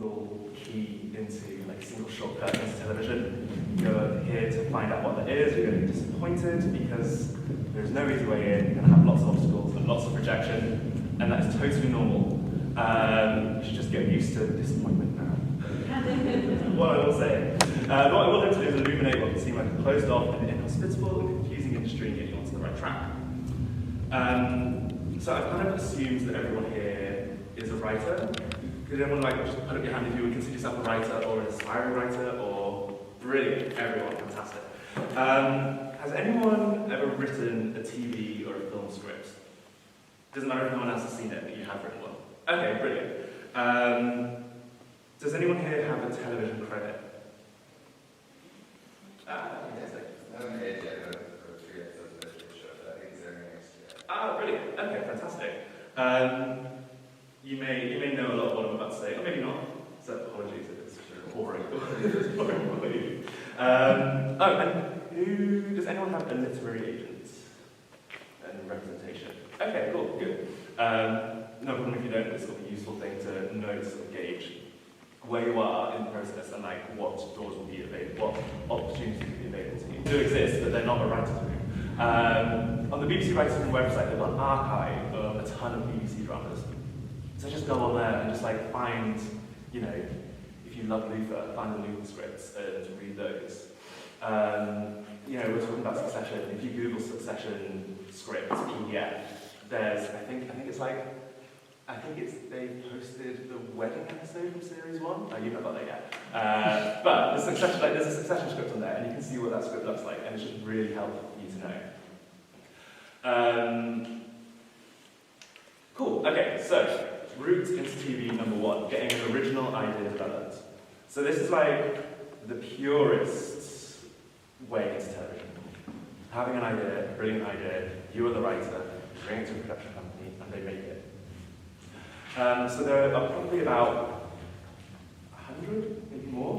single key into, like a single shortcut into television. You're here to find out what that is. You're going to be disappointed because there's no easy way in. You're going to have lots of obstacles and lots of rejection, and that is totally normal. You should just get used to disappointment now. What I will say. What I will hope to do is illuminate what can seem like a closed off and inhospitable and confusing industry and get you onto the right track. So I've kind of assumed that everyone here is a writer. Could anyone just put up your hand if you would consider yourself a writer or an aspiring writer or brilliant? Everyone, fantastic. Has anyone ever written a TV or a film script? Doesn't matter if no one else has seen it, but you have written one. Okay, brilliant. Does anyone here have a television credit? Brilliant. Okay, fantastic. You may know a lot of what I'm about to say, or maybe not. So apologies if it's boring. For you. And does anyone have a literary agent and representation? Okay, cool, good. No problem if you don't. This will be a useful thing to know to sort of gauge where you are in the process and like what doors will be available, what opportunities will be available to you. They do exist, but they're not a writer's room. On the BBC Writers' Room website, they've got an archive of a ton of BBC dramas. So just go on there and just like find, if you love Luther, find the Luther scripts and read those. We're talking about Succession. If you Google Succession script PDF, there's, I think they posted the wedding episode from series 1. You've not got that yet. But there's a Succession script on there, and you can see what that script looks like, and it's just really helpful for you to know. Cool. Okay, so route into TV number 1, getting an original idea developed. So this is like the purest way into television. Having an idea, a brilliant idea, you are the writer, you bring it to a production company, and they make it. So there are probably about 100, maybe more,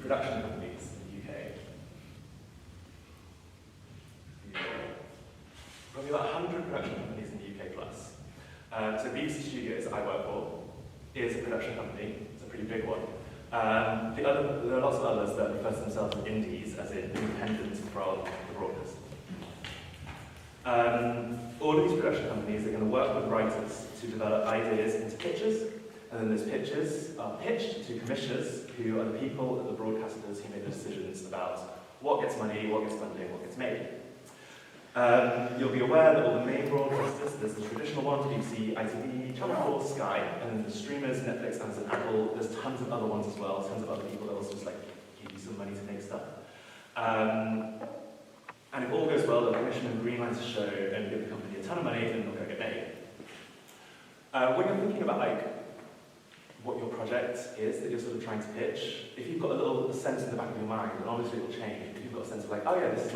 production companies in the UK. Probably about 100 production companies in the UK plus. So BBC Studios, I work for, is a production company. It's a pretty big one. There are lots of others that refer to themselves as indies, as in independent from the broadcast. All of these production companies are going to work with writers to develop ideas into pitches, and then those pitches are pitched to commissioners, who are the people, the broadcasters, who make the decisions about what gets money, what gets funding, what gets made. You'll be aware that all the main broadcasters, there's the traditional one, BBC, ITV, Channel 4, Sky, and the streamers, Netflix, Amazon, Apple. There's tons of other ones as well, tons of other people that also just give you some money to make stuff. And if all goes well, they'll commission and greenlight a show and give the company a ton of money and it'll go get made. When you're thinking about what your project is that you're sort of trying to pitch, if you've got a little sense in the back of your mind, then obviously it'll change. If you've got a sense of this is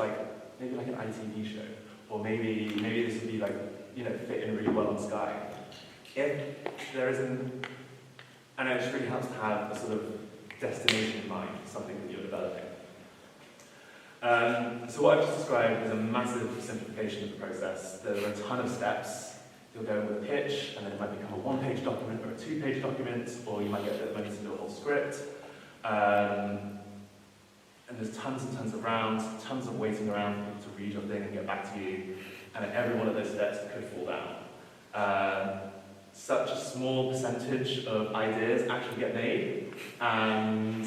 maybe like an ITV show, or maybe this would be fit in really well on Sky. If there isn't, and it just really helps to have a sort of destination in mind, something that you're developing. So what I've just described is a massive simplification of the process. There are a ton of steps. You'll go with a pitch, and then it might become a 1-page document or a 2-page document, or you might get the money to do a whole script. And there's tons and tons of rounds, tons of waiting around for people to read your thing and get back to you. And at every one of those steps, it could fall down. Such a small percentage of ideas actually get made, and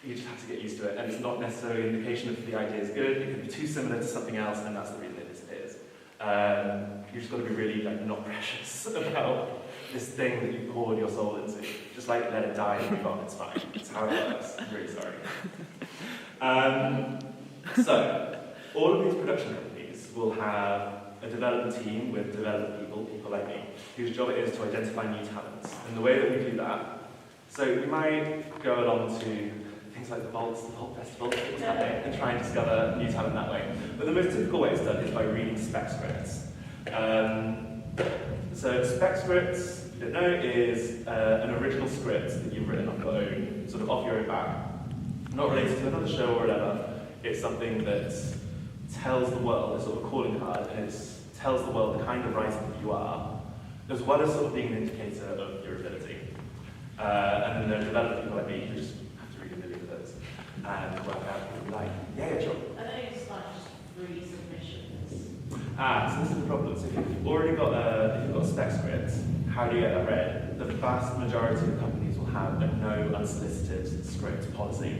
you just have to get used to it. And it's not necessarily an indication that the idea is good. It could be too similar to something else, and that's the reason it disappears. You've just got to be really not precious about this thing that you poured your soul into. Just let it die and move on. It's fine. It's how it works. I'm really sorry. So all of these production companies will have a development team with development people like me, whose job it is to identify new talents. And the way that we do that, so we might go along to things like the Vault Festival and try and discover new talent that way. But the most typical way it's done is by reading spec scripts. So spec scripts, if you don't know, is an original script that you've written off your own, sort of off your own back. Not related to another show or whatever. It's something that tells the world, it's sort of a calling card, and it tells the world the kind of writer that you are, as well as sort of being an indicator of your ability. And then there are developer people like me who just have to read a million of those and work out what we like. Yeah, sure. I think it's like just free submissions. So this is the problem. So if you've already got a spec script, how do you get that read? The vast majority of companies will have a no unsolicited script policy,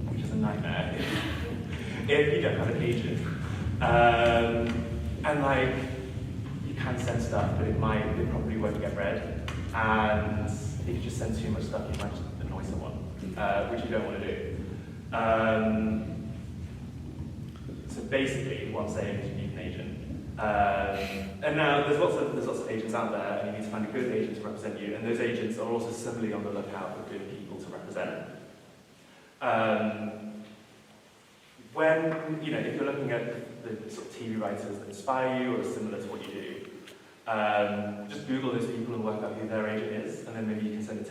which is a nightmare if you don't have an agent. And like, you can send stuff, but it probably won't get read. And if you just send too much stuff, you might just annoy someone, which you don't want to do. So basically, what I'm saying is you need an agent. And now there's lots of agents out there, and you need to find a good agent to represent you. And those agents are also similarly on the lookout for good people to represent. When if you're looking at the sort of TV writers that inspire you or are similar to what you do, just Google those people and work out who their agent is, and then maybe you can send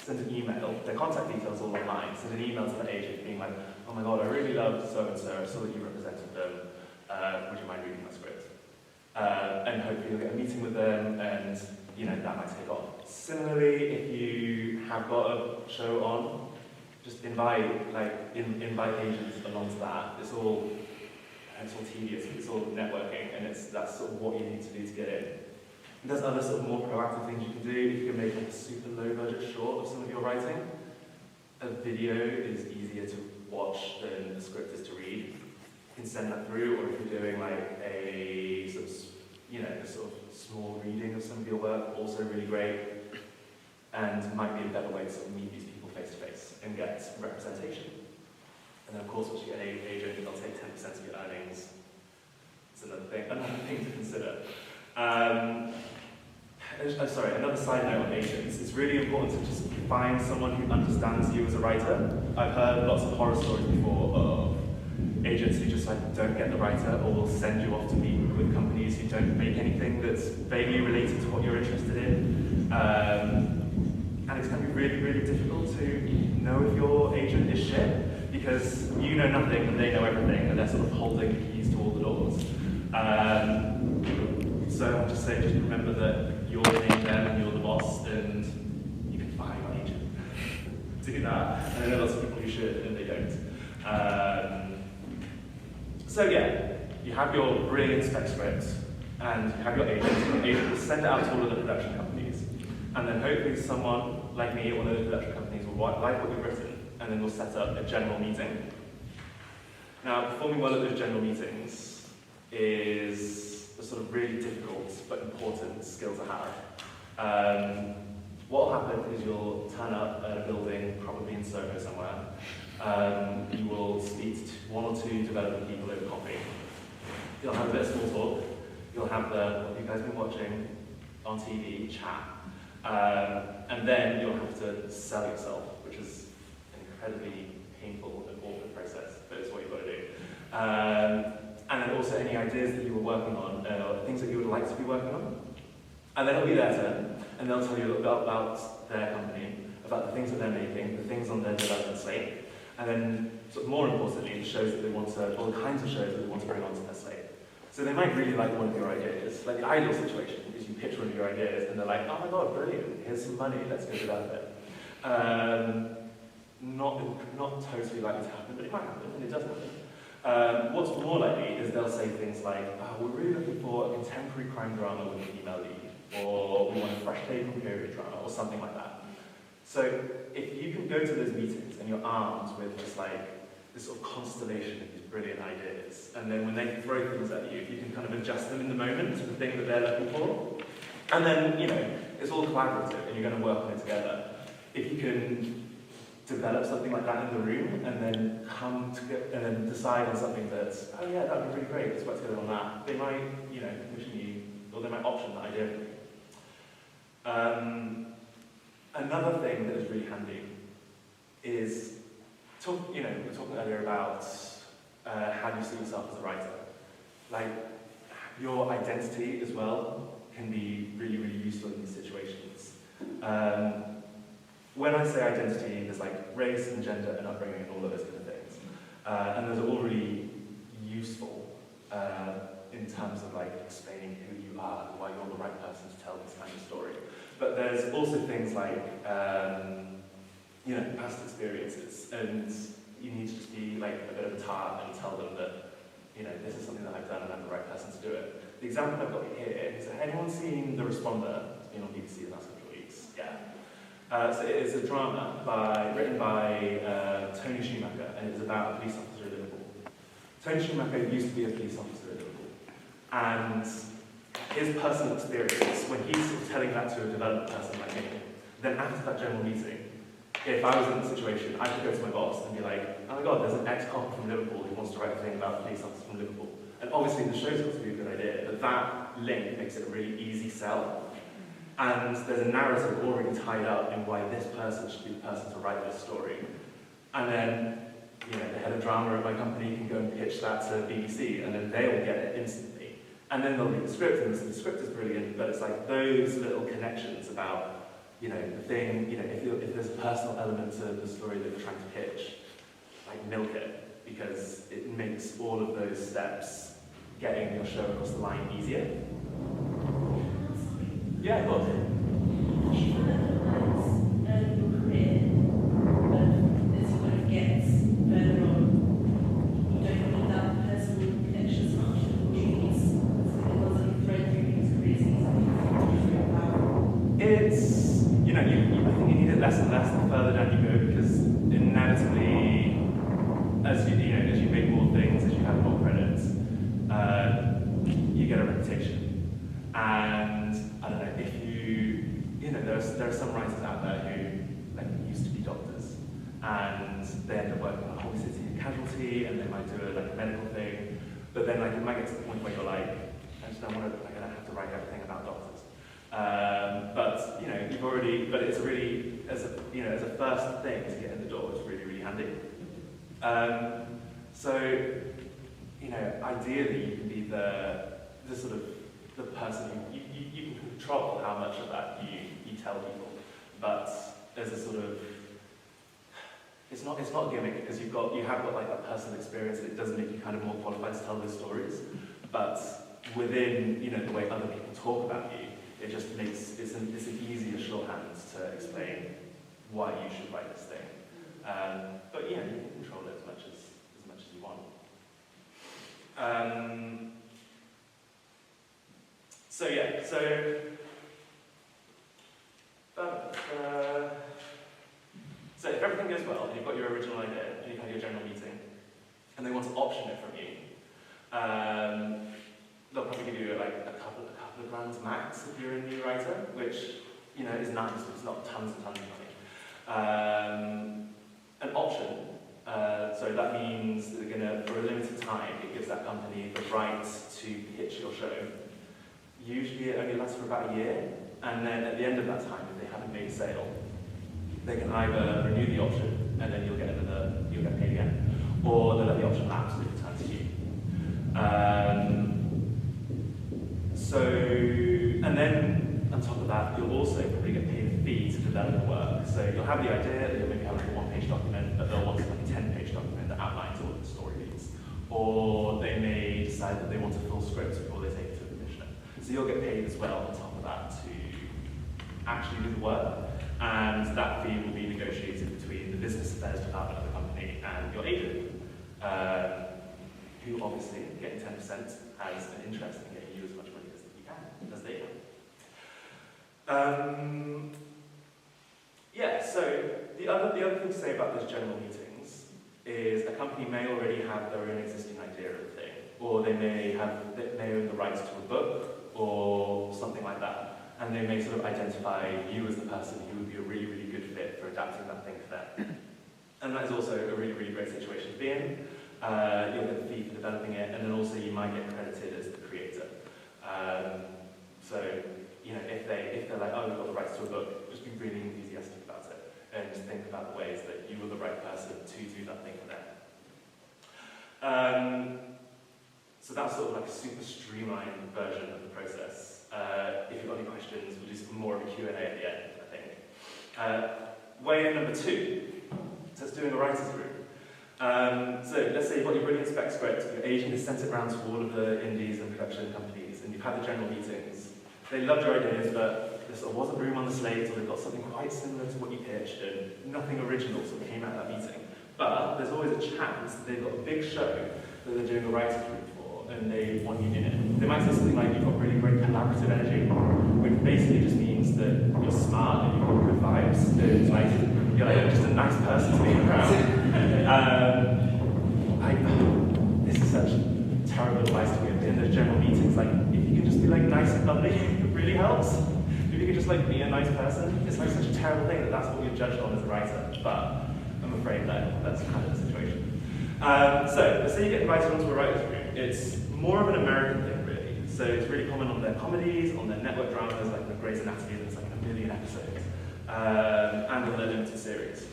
send an email, their contact details all online, send an email to the agent being like, oh my god, I really love so-and-so, I saw that you represented them, would you mind reading my script? And hopefully you'll get a meeting with them, and that might take off. Similarly, if you have got a show on, just invite agents along to that. It's all tedious, it's all networking, and that's sort of what you need to do to get in. And there's other sort of more proactive things you can do. You can make like a super low budget short of some of your writing. A video is easier to watch than a script is to read. You can send that through, or if you're doing like a sort of small reading of some of your work, also really great, and might be a better way to sort of meet these people face to face and get representation. And then of course, once you get an agent, they'll take 10% of your earnings. It's another thing to consider. Another side note on agents. It's really important to just find someone who understands you as a writer. I've heard lots of horror stories before of agents who just don't get the writer, or will send you off to meet with companies who don't make anything that's vaguely related to what you're interested in. And it's going to be really, really difficult to know if your agent is shit, because you know nothing and they know everything, and they're sort of holding the keys to all the doors. So I'll just say, just remember that you're paying them and you're the boss, and you can fire your agent to do that. And I know lots of people who should, and they don't. So yeah, you have your brilliant spec script, and you have your agent. Your agent will send it out to all of the production companies, and then hopefully someone like me at one of those production companies will like what you've written, and then we'll set up a general meeting. Now, performing well at those general meetings is a sort of really difficult but important skill to have. What will happen is you'll turn up at a building, probably in Soho somewhere. You will speak to one or two development people over coffee. You'll have a bit of small talk. You'll have what you guys have been watching on TV, chat. And then you'll have to sell yourself, which is an incredibly painful and awkward process, but it's what you've got to do. And then also any ideas that you were working on, or things that you would like to be working on. And then it'll be their turn, and they'll tell you a little bit about their company, about the things that they're making, the things on their development slate, and then, sort of more importantly, the shows that they want to, or the kinds of shows that they want to bring onto their slate. So they might really like one of your ideas. Like the ideal situation is you pitch one of your ideas, and they're like, oh my god, brilliant, here's some money, let's go develop it. Not totally likely to happen, but it might happen, and it does happen. What's more likely is they'll say things like, oh, we're really looking for a contemporary crime drama with a female lead, or we want a fresh take on period drama, or something like that. So if you can go to those meetings and you're armed with just like this sort of constellation of these brilliant ideas, and then when they throw things at you, if you can kind of adjust them in the moment to the thing that they're looking for, and then, it's all collaborative and you're going to work on it together. If you can develop something like that in the room, and then come together and then decide on something that's, oh yeah, that would be really great, let's work together on that. They might, commission you, or they might option that idea for you. Another thing that is really handy is, we were talking earlier about how do you see yourself as a writer. Like, your identity as well can be really, really useful in these situations. When I say identity, there's like race and gender and upbringing and all of those kind of things. And those are all really useful in terms of like explaining who you are and why you're the right person to tell this kind of story. But there's also things like, you know, past experiences, and you need to just be like a bit of a tart and tell them that, you know, this is something that I've done and I'm the right person to do it. The example I've got here is, has anyone seen The Responder? It's been on BBC the last couple of weeks. Yeah. So it is a drama written by Tony Schumacher, and it's about a police officer in Liverpool. Tony Schumacher used to be a police officer in Liverpool, and his personal experience, when he's sort of telling that to a development person like me, then after that general meeting, if I was in the situation, I could go to my boss and be like, oh my god, there's an ex-cop from Liverpool who wants to write a thing about police officers from Liverpool. And obviously the show's got to be a good idea, but that link makes it a really easy sell. And there's a narrative already tied up in why this person should be the person to write this story. And then, you know, the head of drama at my company can go and pitch that to BBC, and then they will get it instantly. And then they'll read the script, and the script is brilliant, but it's like those little connections about, you know, the thing, you know, if there's a personal element to the story that you're trying to pitch, like milk it, because it makes all of those steps getting your show across the line easier. Yeah, of course. Do you feel that early in your career, but as you kind of get further on, you don't need that personal connection as much, or do you need something that was like a thread through people's careers, It's, you know, I think you need it less and less the further down you go, because inevitably, as you make more things, as you have more credits, you get a reputation. And I don't know, if you know, there are some writers out there who like used to be doctors, and they end up working on a Holy City and Casualty, and they might do a medical thing, but then like it might get to the point where you're like, I just don't want to, like, I don't have to write everything about doctors. But you know, you've already, but it's a really, as a first thing to get in the door, it's really, really handy. So, you know, ideally you can be the sort of the person you can control how much of that you tell people, but there's a sort of, it's not a gimmick, because you have got like that personal experience, and it does make you kind of more qualified to tell those stories, but within, you know, the way other people talk about you, it just makes, it's an easier shorthand to explain why you should write this thing. But yeah, you can control it as much as you want. So if everything goes well, and you've got your original idea, and you've had your general meeting, and they want to option it from you, they'll probably give you like a couple of grand max if you're a new writer, which, you know, is nice, but it's not tons and tons of money. An option, so that means that they're gonna, for a limited time, it gives that company the right to pitch your show. Usually it only lasts for about a year, and then at the end of that time, if they haven't made a sale, they can either renew the option, and then you'll get paid again, or they'll let the option lapse and it returns to you. And then on top of that, you'll also probably get paid a fee to develop the work. So you'll have the idea that you'll maybe have like a one-page document, but they'll want like a 10-page document that outlines all of the story beats. Or they may decide that they want a full script before they take it to a commissioner. So you'll get paid as well on top of that to actually do the work. And that fee will be negotiated between the business affairs department of the company and your agent, who obviously, getting 10%, has an interest in getting you as much money as you can, as they can. Yeah, so the other thing to say about those general meetings is a company may already have their own existing idea of the thing, or they may own the rights to a book, or something like that. And they may sort of identify you as the person who would be a really, really good fit for adapting that thing for them. And that is also a really, really great situation to be in. You'll get the fee for developing it, and then also you might get credited as the creator. So, you know, if they're like, oh, we've got the rights to a book, just be really enthusiastic about it, and just think about the ways that you were the right person to do that thing for them. So that's sort of like a super streamlined version of the process. If you've got any questions, we'll do some more of a Q&A at the end, I think. Way number 2, so it's doing a writer's room. So let's say you've got your brilliant spec script, your agent has sent it around to all of the indies and production companies, and you've had the general meetings. They loved your ideas, but there wasn't room on the slate, or they've got something quite similar to what you pitched, and nothing original sort of came out of that meeting. But there's always a chance that they've got a big show that they're doing a writer's room for, and they want you in it. They might say something like, you've got really great collaborative energy, which basically just means that you're smart and you've got good vibes, and like, you're like just a nice person to be around. This is such terrible advice to give in the general meetings. Like, if you can just be like nice and bubbly, it really helps. If you can just like be a nice person, it's like such a terrible thing that that's what you're judged on as a writer. But I'm afraid that that's kind of the situation. So let's say you get invited onto a writer's room. It's more of an American thing, really. So it's really common on their comedies, on their network dramas, like the Grey's Anatomy, there's like 1 million episodes, and on their limited series.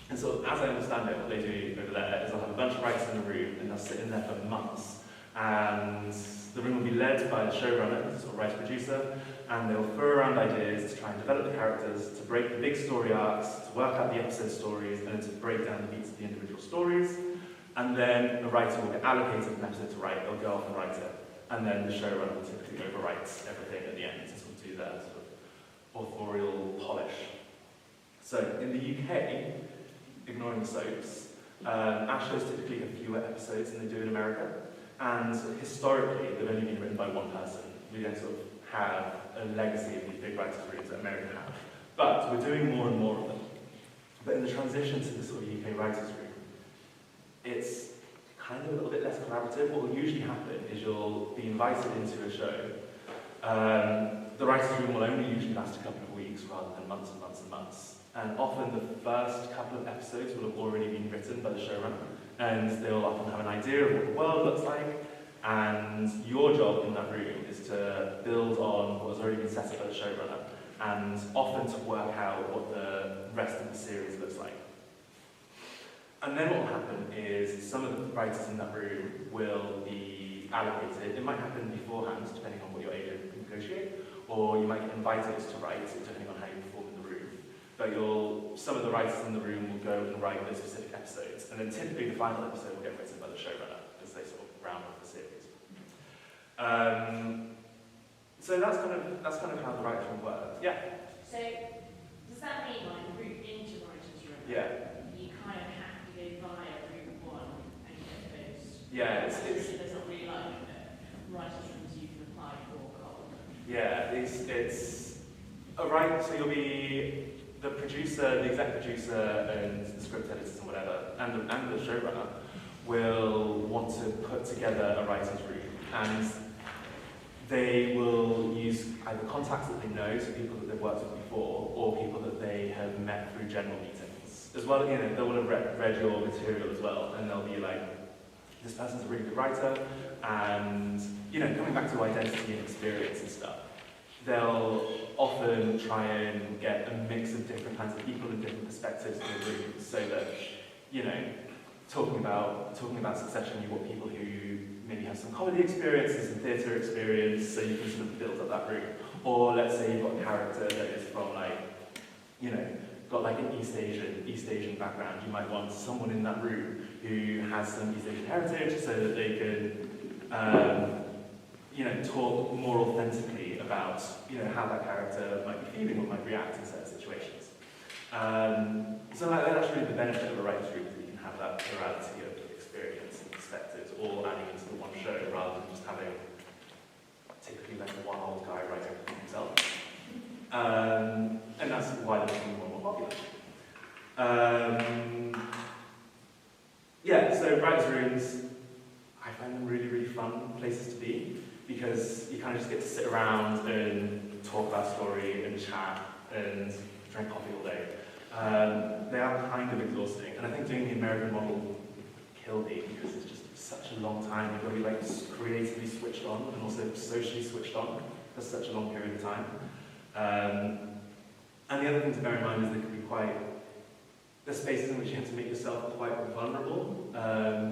And so, as I understand it, what they do over there is they'll have a bunch of writers in the room, and they'll sit in there for months. And the room will be led by the showrunner, the sort of writer-producer, and they'll throw around ideas to try and develop the characters, to break the big story arcs, to work out the episode stories, and then to break down the beats of the individual stories. And then a writer will get allocated an episode to write, they'll go off and write it. And then the showrunner will typically overwrite everything at the end to sort of do that sort of authorial polish. So, in the UK, ignoring the soaps, our shows typically have fewer episodes than they do in America, and historically they've only been written by one person. We don't sort of have a legacy of these big writers' rooms that America have. But we're doing more and more of them. But in the transition to the sort of UK writers' room, it's kind of a little bit less collaborative. What will usually happen is you'll be invited into a show. The writers' room will only usually last a couple of weeks rather than months and months and months. And often the first couple of episodes will have already been written by the showrunner, and they'll often have an idea of what the world looks like, and your job in that room is to build on what has already been set up by the showrunner, and often to work out what the rest of the series looks like. And then what will happen is some of the writers in that room will be allocated. It might happen beforehand, depending on what your agent can negotiate, or you might get invited to write, depending on how you perform in the room. But some of the writers in the room will go and write those specific episodes, and then typically the final episode will get written by the showrunner, as they sort of round off the series. So that's kind of how the writer's room works. Yeah? So, does that mean, like, route into writer's room? Yeah. You kind of have to go via route 1 and get those. Yeah, there's not really like writer's rooms you can apply for cold. Yeah, it's a right. So you'll be the producer, the exec producer, and the script editors and whatever, and the showrunner will want to put together a writer's room, and they will use either contacts that they know, so people that they've worked with before, or people that they have met through general meetings. As well, you know, they will have read your material as well, and they'll be like, this person's a really good writer, and, you know, coming back to identity and experience and stuff, they'll often try and get a mix of different kinds of people and different perspectives in the room, so that, you know, talking about Succession, you want people who maybe have some comedy experience and some theatre experience, so you can sort of build up that room. Or let's say you've got a character that is from, like, you know, got like an East Asian background. You might want someone in that room who has some East Asian heritage, so that they can, you know, talk more authentically about, you know, how that character might be feeling or might react in certain situations. So that's really the benefit of a writer's room, is that you can have that plurality of experience and perspectives all adding into the one show, rather than just having typically like one old guy writing for himself. And that's why they're becoming more and more popular. Yeah, so writers' rooms, I find them really, really fun places to be, because you kind of just get to sit around and talk about story and chat and drink coffee all day. They are kind of exhausting, and I think doing the American model killed me, because it's just such a long time. You've got to be like creatively switched on and also socially switched on for such a long period of time. And the other thing to bear in mind is they can be the spaces in which you have to make yourself quite vulnerable.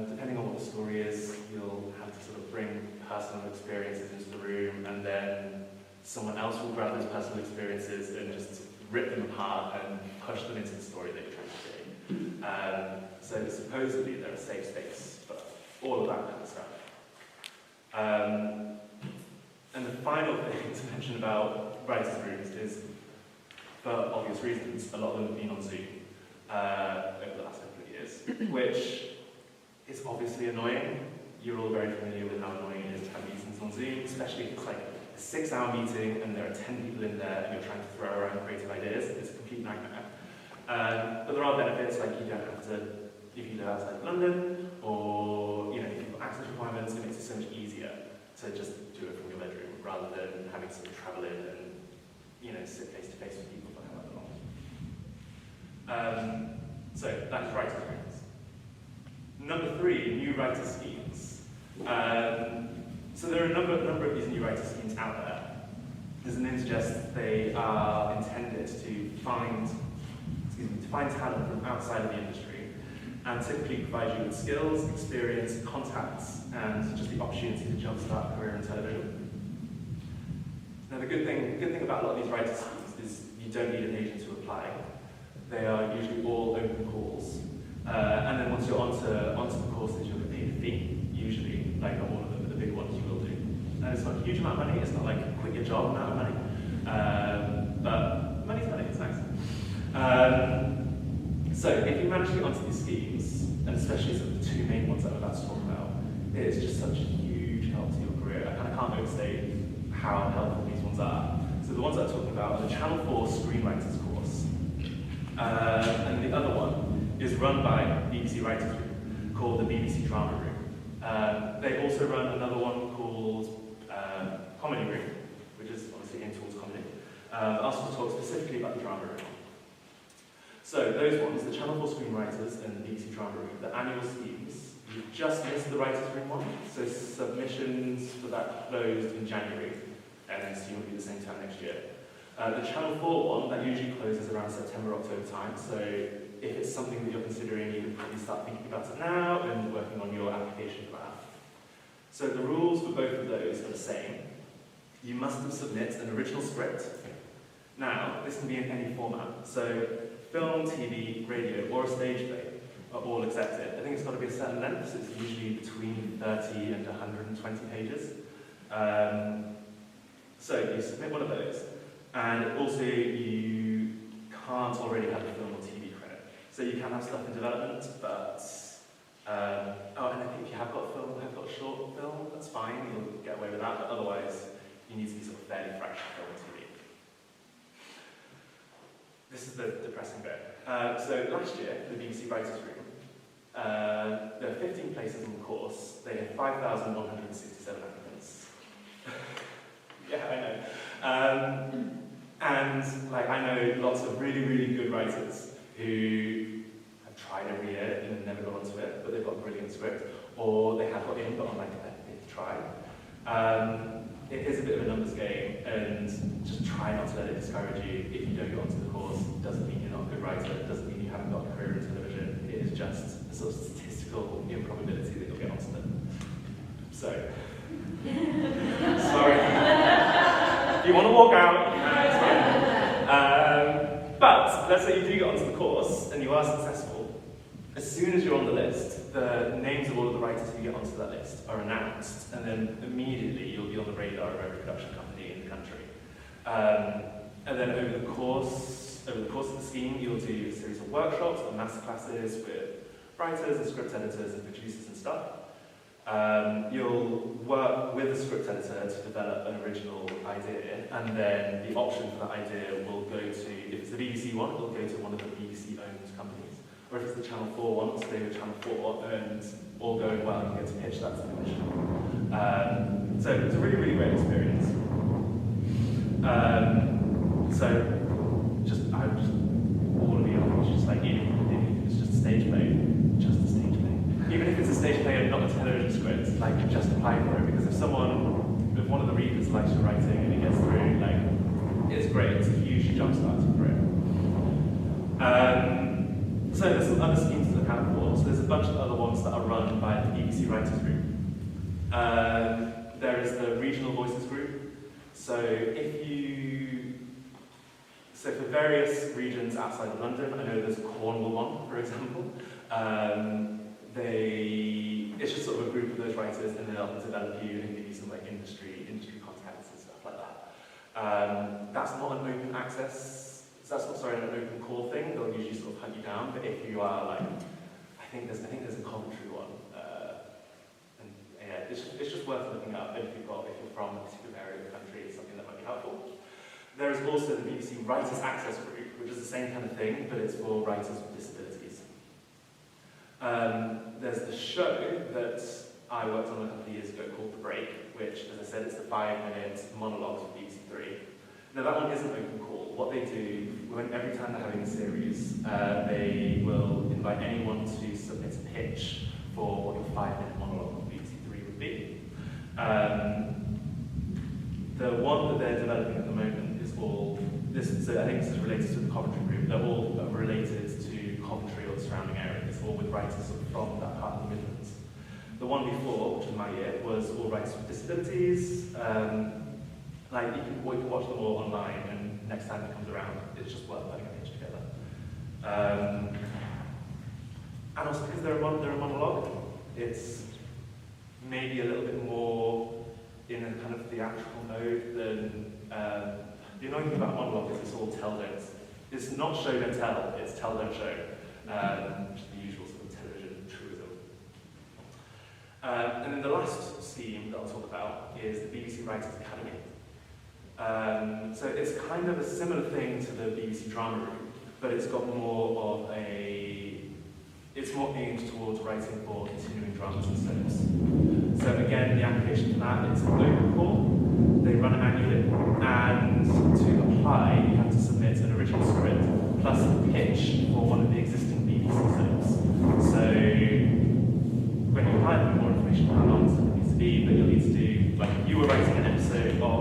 Depending on what the story is, you'll have to sort of bring personal experiences into the room, and then someone else will grab those personal experiences and just rip them apart and push them into the story that you're trying to create. So supposedly they're a safe space, but all of that kind of stuff. And the final thing to mention about writers' rooms is, for obvious reasons, a lot of them have been on Zoom over the last couple of years, which is obviously annoying. You're all very familiar with how annoying it is to have meetings on Zoom, especially if it's like a 6-hour meeting and there are 10 people in there and you're trying to throw around creative ideas. It's a complete nightmare. But there are benefits, like you don't have to, if you live outside London, or if you've got access requirements, it makes it so much easier to just do it from your bedroom rather than having to travel in and sit face to face with people for however long. So that is writers' rooms. Number 3, new writer schemes. So there are a number of these new writer schemes out there. As the name suggests, they are intended to find talent from outside of the industry and typically provide you with skills, experience, contacts, and just the opportunity to jumpstart a career in television. Now the good thing about a lot of these writer schemes is you don't need an agent to apply. They are usually all open calls. And then once you're onto the courses, you'll get paid a fee, usually, like all of them, but the big ones you will do. And it's not a huge amount of money, it's not like a quit your job amount of money. But money's money, it's nice. So if you manage to get onto these schemes, and especially sort of the 2 main ones that I'm about to talk about, it is just such a huge help to your career. I kind of can't overstate how helpful these ones are. So the ones that I'm talking about are the Channel 4 Screenwriters course. And the other one is run by BBC Writers Room, called the BBC Drama Room. They also run another one called Comedy Room, which is obviously aimed towards comedy. I'll also talk specifically about the Drama Room. So those ones, the Channel 4 Screenwriters and the BBC Drama Room, the annual schemes, you've just missed the Writers Room one, so submissions for that closed in January, and then soon will be the same time next year. The Channel 4 one, that usually closes around September, October time, so if it's something that you're considering, you could probably start thinking about it now and working on your application for that. So the rules for both of those are the same. You must submit an original script. Now, this can be in any format, so film, TV, radio, or a stage play are all accepted. I think it's got to be a certain length, so it's usually between 30 and 120 pages. So you submit one of those, and also you can't already have a film or TV credit. So you can have stuff in development, but and I think if you have got a short film, that's fine, you'll get away with that, but otherwise you need to be sort of fairly fresh film and TV. This is the depressing bit. So last year, the BBC Writers Room, there are 15 places on the course. They had 5,167 applicants. Yeah, I know. And I know lots of really, really good writers who have tried every year and never got onto it, but they've got a brilliant script, or they have got in, but on a 5th try. It is a bit of a numbers game, and just try not to let it discourage you. If you don't get onto the course, it doesn't mean you're not a good writer, it doesn't mean you haven't got a career in television. It is just a sort of statistical improbability that you'll get onto them. So, sorry. If you want to walk out, it's fine. But let's say you do get onto the course and you are successful. As soon as you're on the list, the names of all of the writers who get onto that list are announced, and then immediately you'll be on the radar of every production company in the country. And then over the course of the scheme, you'll do a series of workshops or masterclasses with writers and script editors and producers and stuff. You'll work with the script editor to develop an original idea, and then the option for that idea will go to, if it's the BBC one, it'll go to one of the BBC-owned companies. Or if it's the Channel 4 one, stay with Channel 4, and all going well, you get to pitch that to the commission. So it's a really, really great experience. All of you, it's just even if it's just a stage play, just a stage play. Even if it's a stage play and not a television script, just apply for it, because if one of the readers likes your writing and it gets through, it's great, it's a huge jumpstart to career. So there's some other schemes to look out for. So there's a bunch of other ones that are run by the BBC Writers Group. There is the Regional Voices Group. So for various regions outside of London, I know there's a Cornwall one, for example. It's just sort of a group of those writers, and they'll develop you and give you some industry contacts That's not an open access, that's not, sorry, an open core thing. They'll usually sort of hunt you down, but if you are like, I think there's a commentary one, and yeah, it's just worth looking up. If you're from a particular area of the country, it's something that might be helpful. There is also the BBC Writers Access Group, which is the same kind of thing, but it's for writers with disabilities. There's the show that I worked on a couple of years ago called The Break, which, as I said, it's the 5-minute monologues for BBC Three. Now that one isn't open call. What they do, every time they're having a series, they will invite anyone to submit a pitch for what your 5-minute monologue on BBC Three would be. The one that they're developing at the moment is all, so I think this is related to the Coventry group, they're all related to Coventry or the surrounding areas, all with writers from that part of the Midlands. The one before, which was my year, was all writers with disabilities. Like you can watch them all online, and next time it comes around, it's just worth putting a pitch together. And also because they're a monologue, it's maybe a little bit more in a kind of theatrical mode than the annoying thing about monologue is it's all tell don't. It's not show don't tell, it's tell don't show, which is the usual sort of television truism. And then the last scheme that I'll talk about is the BBC Writers Academy. So it's kind of a similar thing to the BBC Drama Room, but it's got more of it's more aimed towards writing for continuing dramas and soaps. So again, the application for that, it's an open call, they run it annually, and to apply, you have to submit an original script plus a pitch for one of the existing BBC soaps. So when you apply, there'll be more information on how long it needs to be, but you'll need to do, like if you were writing an episode of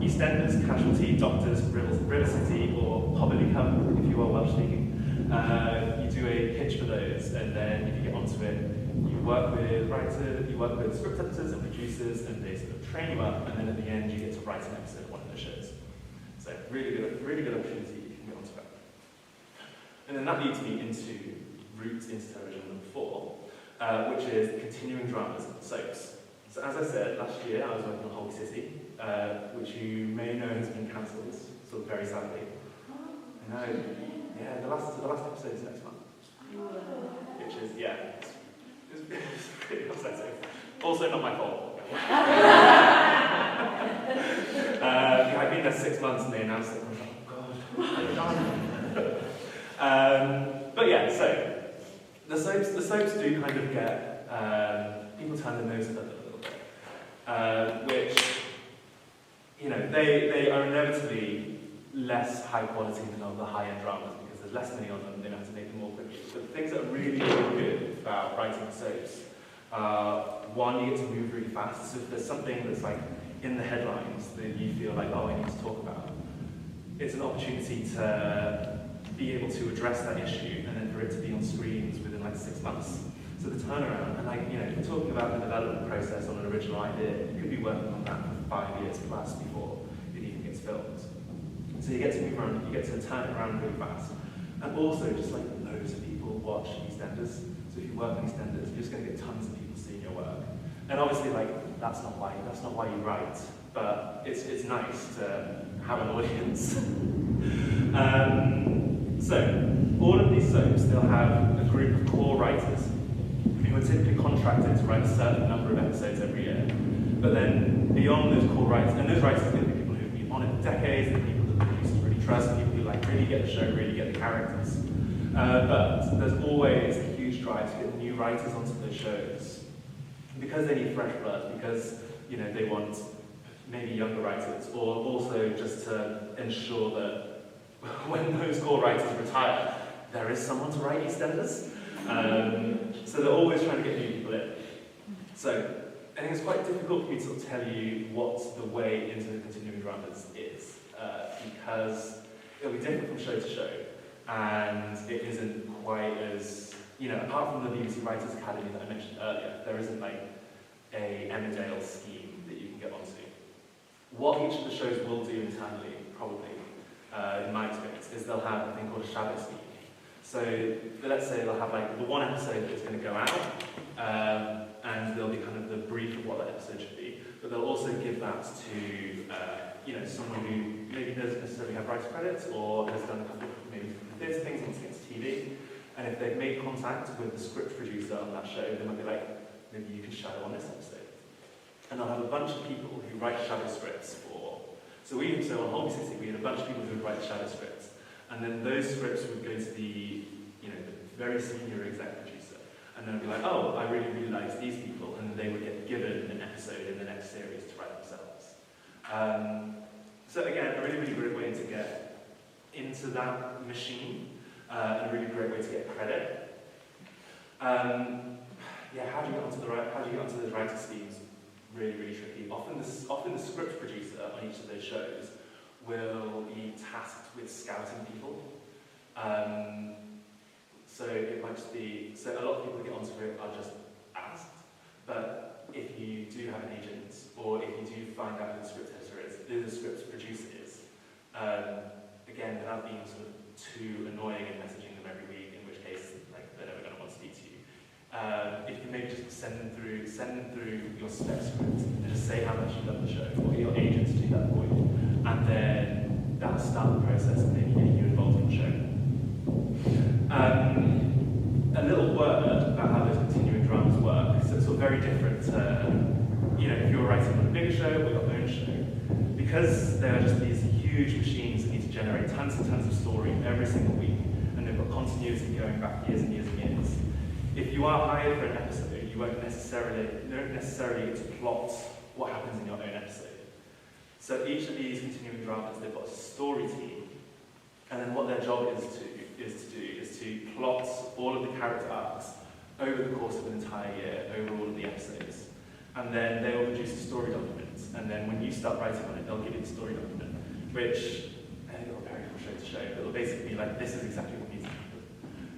EastEnders, Casualty, Doctors, River City, or Hobbit-Become, if you are Welsh speaking, you do a pitch for those, and then if you get onto it, you work with writers, you work with script editors and producers, and they sort of train you up, and then at the end you get to write an episode of one of those shows. So really good opportunity if you can get onto it. And then that leads me into route into television number 4, which is continuing dramas and soaps. So as I said, last year I was working on Holy City, which you may know has been cancelled, sort of very sadly. I know. Yeah, the last episode is next month. Which is, yeah, it's pretty upsetting. Also not my fault. I've been there 6 months and they announced it, and I was like, oh god, but yeah, so the soaps do kind of get, people turn their noses at them a little bit. Which, you know, they are inevitably less high quality than the high-end dramas because there's less money on them, they have to make them more quickly. But the things that are really, really good about writing soaps are, one, you get to move really fast. So if there's something that's like in the headlines that you feel like, oh, I need to talk about, it's an opportunity to be able to address that issue and then for it to be on screens within like 6 months. So the turnaround, and like, you know, if you're talking about the development process on an original idea, you could be working on that for 5 years plus before it even gets filmed. So you get to move around, you get to turn it around really fast. And also, just like loads of people watch EastEnders. So if you work on EastEnders, you're just going to get tons of people seeing your work. And obviously, like, that's not why you write, but it's nice to have an audience. So all of these soaps, they'll have a group of core writers who are typically contracted to write a certain number of episodes every year. But then beyond those core writers, and those writers are going to be people who've been on it for decades, and people that the producers really trust, and people who like really get the show, really get the characters. But there's always a huge drive to get new writers onto those shows because they need fresh blood, because, you know, they want maybe younger writers, or also just to ensure that when those core writers retire, there is someone to write EastEnders. So they're always trying to get new people in. So I think it's quite difficult for me to sort of tell you what the way into the continuing dramas is, because it'll be different from show to show, and it isn't quite as, you know, apart from the BBC Writers Academy that I mentioned earlier, there isn't like a Emmerdale scheme that you can get onto. What each of the shows will do internally, probably, in my experience, is they'll have a thing called a shadow scheme. So let's say they'll have like the one episode that's going to go out, and there'll be kind of the brief of what that episode should be. but they'll also give that to someone who maybe doesn't necessarily have writer credits or has done a couple of maybe theatre things, wants to get to TV. And if they've made contact with the script producer on that show, they might be like, maybe you can shadow on this episode. And I'll have a bunch of people who write shadow scripts for. So on Holby City, we had a bunch of people who would write shadow scripts. And then those scripts would go to the very senior exec producer. And they'd be like, oh, I really, really like these people. And they would get given an episode in the next series to write themselves. So again, a really, really great way to get into that machine. And a really great way to get credit. How do you get onto the writer schemes? Really, really tricky. Often the script producer on each of those shows will be tasked with scouting people. So it might just be, so a lot of people who get onto it are just asked, but if you do have an agent, or if you do find out who the script editor is, who the script producer is, again, without being sort of too annoying and messaging them every week, in which case they're never going to want to speak to you. If you maybe just send them through your spec script and just say how much you love the show, or get your agent to do that for you, and then that'll start the process of maybe getting you involved in the show. A little word about how those continuing dramas work. So it's sort of very different to, if you're writing on a bigger show or your own show, because they are just these huge machines that need to generate tons and tons of story every single week, and they've got continuity going back years and years and years. If you are hired for an episode, you don't necessarily get to plot what happens in your own episode. So each of these continuing dramas, they've got a story team, and then what their job is to plot all of the character arcs over the course of an entire year, over all of the episodes. And then they will produce a story document, and then when you start writing on it, they'll give you the story document, which I think it'll vary from show to show, but it'll basically be like, this is exactly what needs to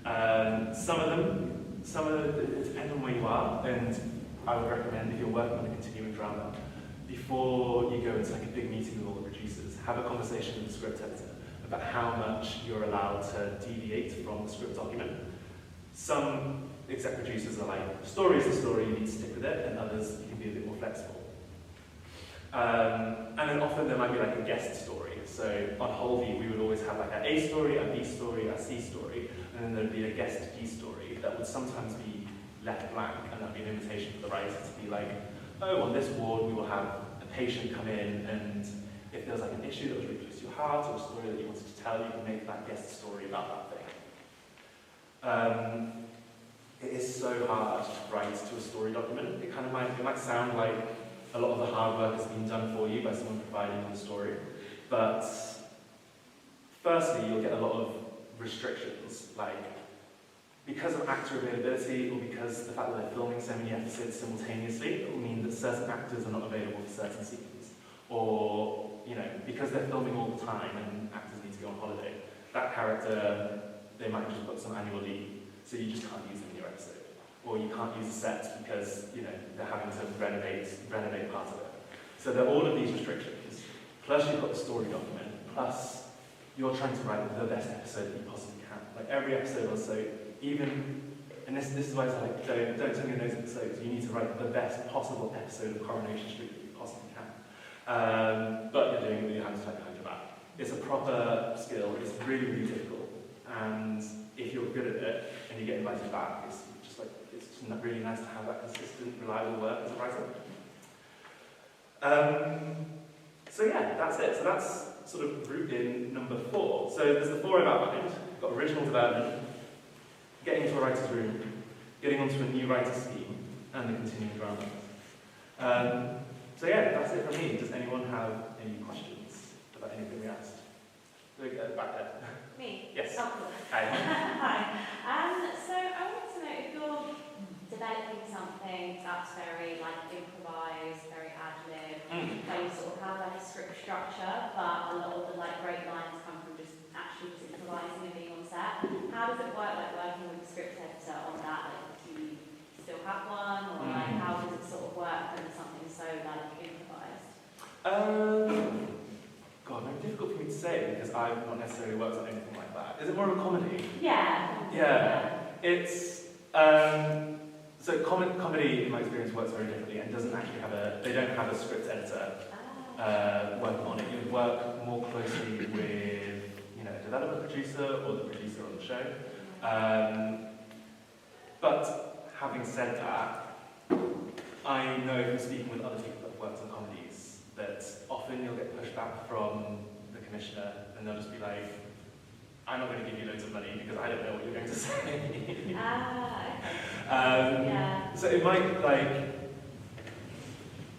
happen. Some of them, it depends on where you are, and I would recommend if you're working on a continuing drama, before you go into like a big meeting with all the producers, have a conversation with the script editor about how much you're allowed to deviate from the script document. Some exec producers are like, story is the story, you need to stick with it, and others you can be a bit more flexible. And then often there might be like a guest story. So on Holby, we would always have like an A story, a B story, a C story, and then there'd be a guest D story that would sometimes be left blank, and that'd be an invitation for the writer to be like, oh, on this ward we will have a patient come in, and if there's like an issue that was really close to your heart, or a story that you wanted to tell, you can make that guest story about that thing. It is so hard to write to a story document. It might sound like a lot of the hard work has been done for you by someone providing you the story, but firstly, you'll get a lot of restrictions, like because of actor availability, or because the fact that they're filming so many episodes simultaneously, it will mean that certain actors are not available for certain scenes, or because they're filming all the time and actors need to go on holiday, that character, they might just book some annual leave, so you just can't use them in your episode. Or you can't use a set because, they're having to renovate part of it. So there are all of these restrictions, plus you've got the story document, plus you're trying to write the best episode that you possibly can. Like every episode or so, and this is why it's like, don't turn your nose at episodes, you need to write the best possible episode of Coronation Street that you possibly can. But you're doing it with your hands tied behind your back. It's a proper skill, it's really, really difficult. And if you're good at it and you get invited back, it's really nice to have that consistent, reliable work as a writer. So yeah, that's it. So that's sort of grouped in number 4. So there's the 4 I've outlined. We've got original development, getting into a writer's room, getting onto a new writer scheme, and the continuing drama. So yeah, that's it from me. Does anyone have any questions about anything we asked? Back there. Me? Yes. Oh, cool. Hi. Hi. So I wanted to know if you're developing something that's very improvised, very ad-lib, where you sort of have a script structure, but a lot of the great lines come from just improvising and being on set. How does it work, working with the script editor on that? Do you still have one, or how does it sort of work when it's something so improvised? God, maybe difficult for me to say because I've not necessarily worked on anything like that. Is it more of a comedy? Yeah. Yeah. It's So comedy, in my experience, works very differently and doesn't actually have they don't have a script editor working on it. You work more closely with, a developer producer or the producer on the show. But having said that, I know from speaking with other people that have worked on comedies that often you'll get pushback from the commissioner and they'll just be like, I'm not going to give you loads of money because I don't know what you're going to say. So it might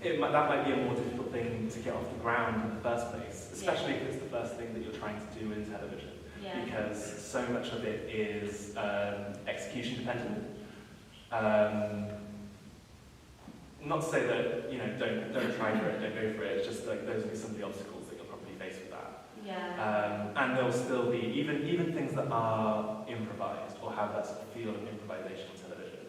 that might be a more difficult thing to get off the ground in the first place, especially if it's the first thing that you're trying to do in television, because so much of it is execution dependent. Not to say that don't try for it, don't go for it. It's just like those will be some of the obstacles that you'll probably face with that. And there'll still be even things that are improvised or have that sort of feel of improvisation on television.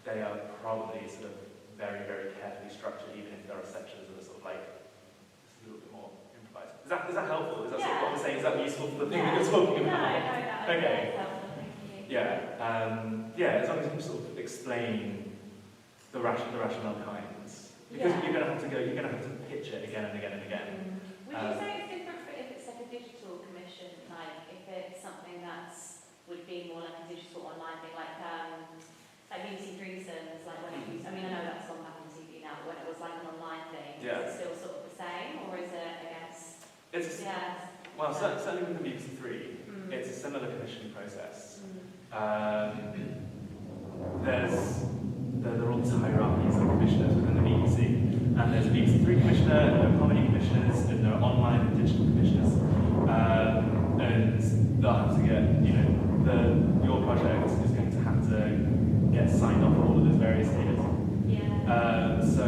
They are probably sort of very, very carefully structured, even if there are sections that are sort of like just a little bit more improvised. Is that helpful? Is that sort of what I'm saying? Is that useful for the thing that you're talking about? No. Okay. Thank you. As long as you can sort of explain the rationale behind, because you're going to have to pitch it again and again and again. Would you say it's different if it's like a digital commission, like if it's something would be more like a digital online thing, like BBC Threesomes, like when it used, I know that's gone back on TV now, but when it was like an online thing, is it still sort of the same, or is it, I guess? Well, certainly with the BBC Three, it's a similar commissioning process. There are all hierarchies of commissioners within the BBC, and there's a BBC Three commissioner, and there are comedy commissioners, and there are online and digital commissioners, and they'll have to get, your project is going to have to get signed off on all of those various tiers. So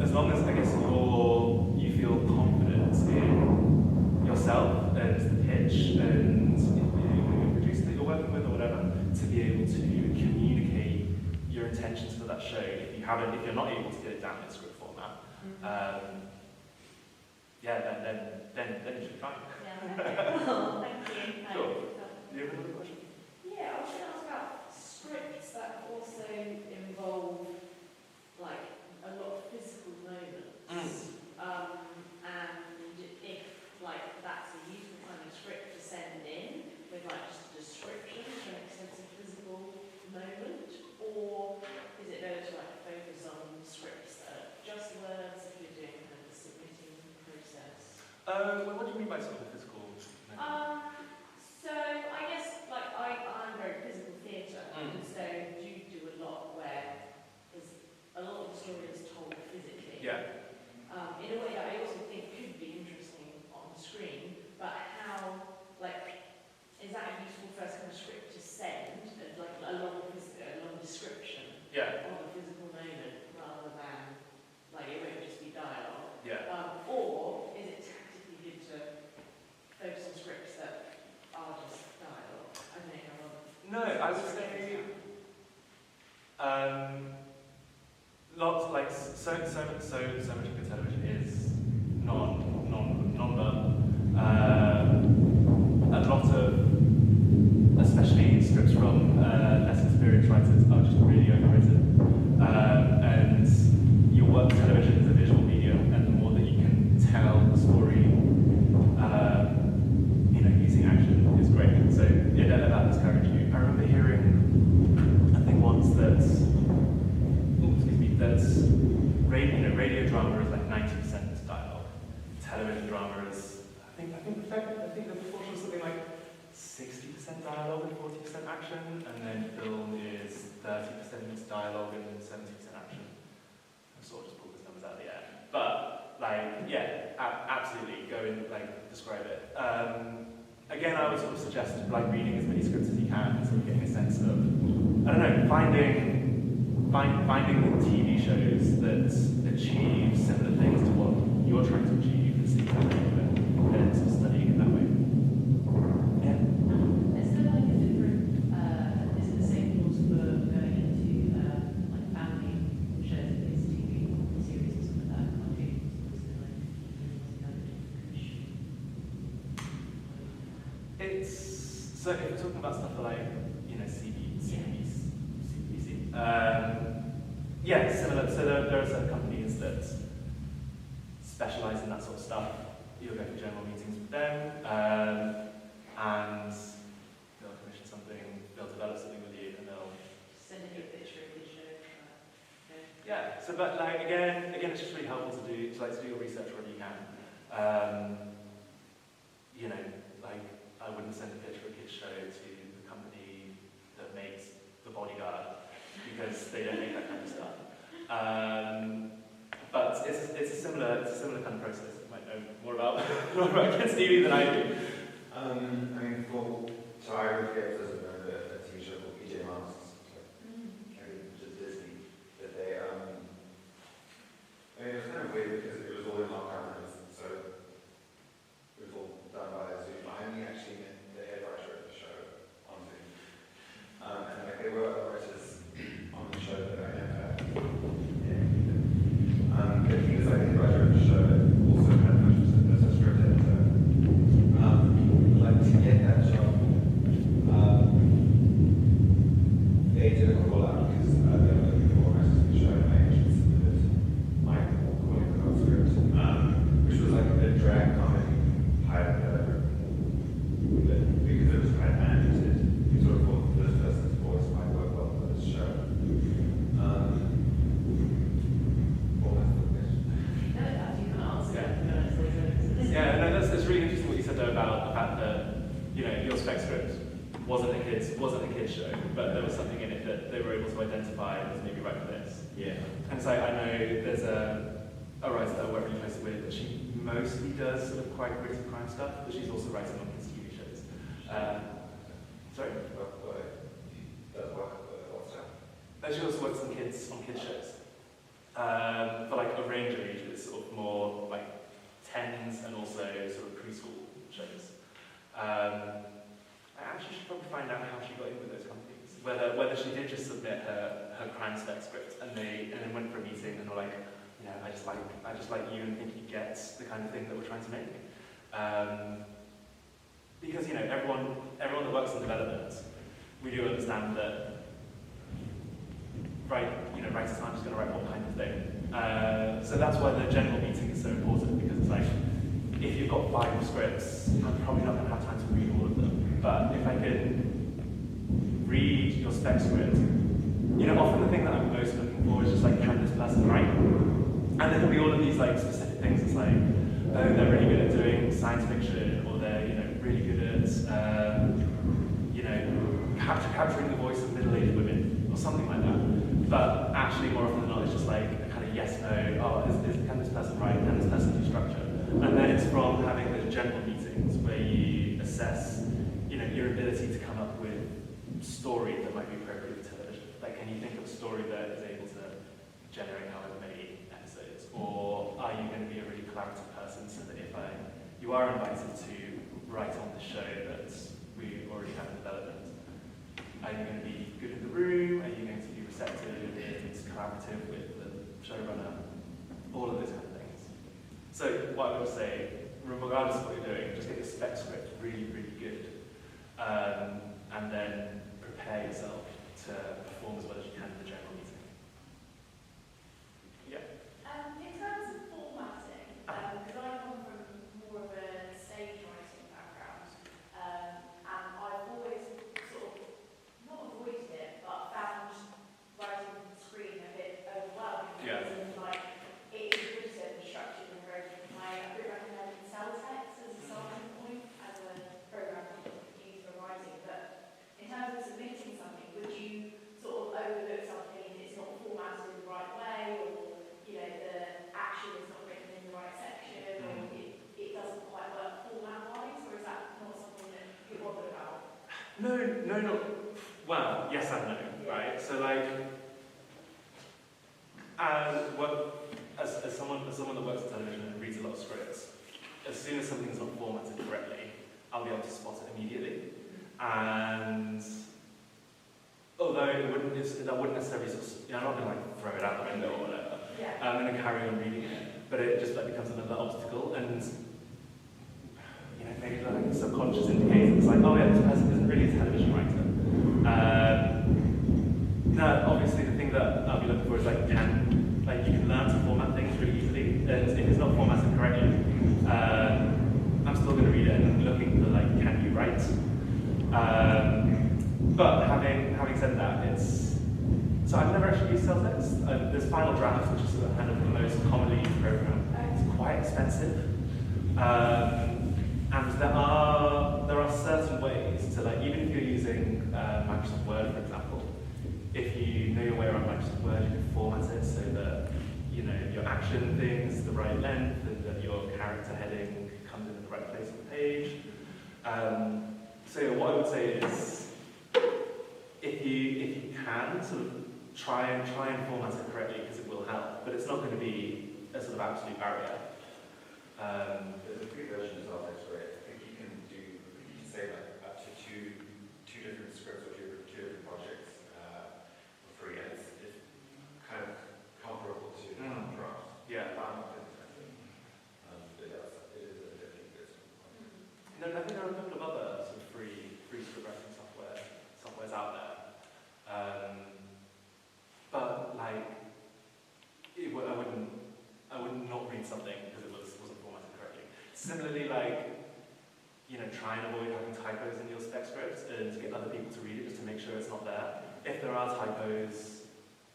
as long as I guess you feel confident in yourself and the pitch and the producer that you're working with or whatever, to be able to communicate your intentions for that show, if you're not able to get it down in script format, then you should be fine. Cool. Thank you. Sure. Do you have another question? Yeah, I was going to ask about scripts that also involve like a lot of physical moments. And if like that's a useful kind of script to send in with like just a description to an extensive physical moment, or is it better to like focus on scripts that are just words if you're doing kind of the submitting process? What do you mean by sort of physical? So I guess like I'm very physical theatre, and so do a lot where there's a lot of the story is told physically. In a way that I also think could be interesting on screen, but how is that a useful first kind of script to send, like a long description of a physical moment rather than it won't just be dialogue. Or is it tactically good to focus on scripts that are just dialogue? I don't know. No, I would say lots so much of good television is non-verbal. A lot of, especially scripts from less experienced writers, are just really overwritten. And your work television is a visual medium, and the more that you can tell the story, using action is great. So don't let that discourage you. I remember hearing, I think once that radio drama is like 90% dialogue. Television drama is, I think the proportion is something like 60% dialogue and 40% action, and then film is 30% dialogue and 70% action. I sort of just pulled those numbers out of the air. But absolutely, go and describe it. Again, I would sort of suggest reading as many scripts as you can, and sort of getting a sense of, I don't know, finding the TV shows that achieve similar things to what you're trying to achieve and see how they do it, and sort of studying it that way. Is there a different, is it the same rules for going into family shows, at least TV series or something like that? So if we're talking about stuff like, CBs, Yeah, similar. So there are certain companies that specialize in that sort of stuff. You'll go to general meetings with them, and they'll commission something, they'll develop something with you, and they'll Send you a picture of your show. yeah. So, but like again, it's just really helpful to do your research wherever you can. You know, like I wouldn't send a picture of a kid's show to the company that makes The Bodyguard because they don't make that kind of stuff. But it's a similar kind of process. You might know more about kids TV than I do. I mean, so I would get a TV show called PJ Masks, which is Disney, that they, I mean, it was kind of weird because it was all in lockdown, so it was all done by Zoom. I only actually met the head writer of the show on Zoom. And like, there were other writers on the show that I never had. But he was like the head writer of the show, also had much as a script editor. Like to get that job, they did a call out because they were looking for writers for the show, and I actually submitted my calling card script, which was like a drag comedy pilot that I wrote. Because it was quite animated, you sort of thought this person's voice might work well for this show. What was the question? No, you can answer Yeah. that. Yeah, no, that's really interesting what you said though about the fact that your spec script wasn't a kids show, but there was something in it that they were able to identify as maybe right for this. Yeah. And so I know there's a writer that I work really closely with, that she mostly does sort of quite gritty crime stuff, but she's also writing on kids TV shows. Sorry? She also works on kids shows. For like a range of ages, sort of more like teens and also sort of preschool shows. I actually should probably find out how she got in with those companies. Whether she did just submit her crime spec script and then went for a meeting and were like, I just like you and think you get the kind of thing that we're trying to make. Because everyone that works in development, we do understand that writers aren't just going to write one kind of thing. So that's why the general meeting is so important, because it's like, if you've got 5 scripts, I'm probably not going to have time to read all of them. But if I can read your spec script, often the thing that I'm most looking for is just like, can this person write? And there can be all of these like specific things. It's like, oh, they're really good at doing science fiction, or they're really good at capturing the voice of middle-aged women, or something like that. But actually, more often than not, it's just like a kind of yes, no. Can this person write? Can this person do structure? And then it's from having those general meetings where you assess, your ability to come up with story that might be appropriate for television. Like, can you think of a story that is able to generate however many episodes? Or are you going to be a really collaborative person so that if you are invited to write on the show that we already have in development, are you going to be good in the room? Are you going to be receptive and collaborative with the showrunner? All of those kind of things. So what I would say, regardless of what you're doing, just get your spec script really, really good. And then prepare yourself to perform as well as you can in the general meeting. Yeah? In terms of formatting, because I come from more of a stage writing background, and I've always sort of not avoided it, but found writing on the screen a bit overwhelming. Yeah. Because like it is written structured in a very different way. I would recommend cell text as a starting point as a program to use for writing. But in terms of submitting something, would you sort of overlook something if it's not formatted in the right way, or the action is not written in the right section, or it doesn't quite work format-wise, or is that not something that you're bothered about? No. Well, yes and no, right? So like, as someone that works in television and reads a lot of scripts, as soon as something's not formatted correctly, I'll be able to spot it immediately. And although that wouldn't necessarily I'm not going to like throw it out the window or whatever. Yeah. I'm going to carry on reading it, but it just like becomes another obstacle, and maybe like a subconscious indicator. It's like, oh yeah, this person isn't really a television writer. No, obviously the thing that I'll be looking for is like you can learn to format things really easily, and if it's not formatted correctly, I'm still going to read it and looking for like, can you write? But having said that, so I've never actually used cell-text. There's Final Draft, which is kind of the most commonly used program. It's quite expensive, and there are certain ways to, like, even if you're using Microsoft Word, for example, if you know your way around Microsoft Word, you can format it so that your action thing's the right length and that your character heading comes in the right place on the page. So what I would say is, if you can sort of try and format it correctly, because it will help, but it's not going to be a sort of absolute barrier. There's a free version of cell-text where I think you can say like up to two different scripts or two different projects for free, and it's kind of comparable to draft. Yeah. It is a different bit. No, I think there are a couple of other sort of free script writing softwares out there. But like, I would not read something because it wasn't formatted correctly. Similarly, like, try and avoid having typos in your spec script and to get other people to read it just to make sure it's not there. If there are typos,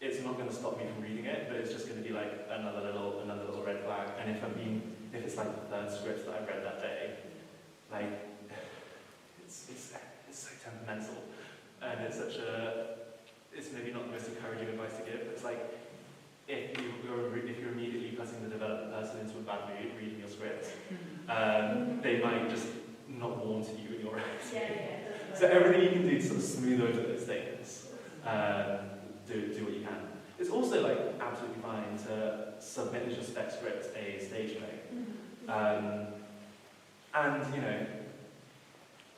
it's not going to stop me from reading it, but it's just going to be like another little red flag. And if it's like the third script that I read that day, like, it's so temperamental, and it's maybe not the most encouraging advice to give, but it's like, if you're immediately putting the development person into a bad mood reading your script, they might just not warm to you in your writing. So everything you can do to sort of smooth over those things, do what you can. It's also like absolutely fine to submit as your spec script a stage play. And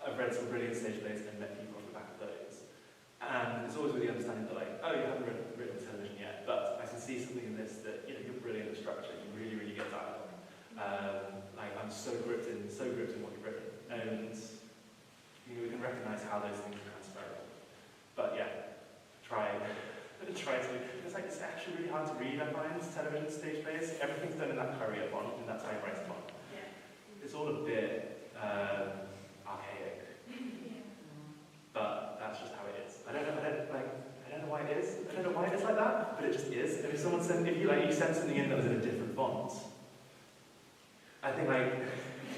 I've read some brilliant stage plays and met people off the back of those. And it's always with the understanding that, like, oh, you haven't written television yet, but I can see something in this that, you're brilliant at structure, you really, really get dialogue. Like, I'm so gripped in what you've written. And, we can recognise how those things are transferable. But yeah, try to, it's actually really hard to read, I find, television stage plays. Everything's done in that Courier font, in that typewriter font. Yeah. It's all a bit archaic. But that's just how it is. I don't know why it is. I don't know why it is like that, but it just is. And if you send something in that was in a different font, I think, like,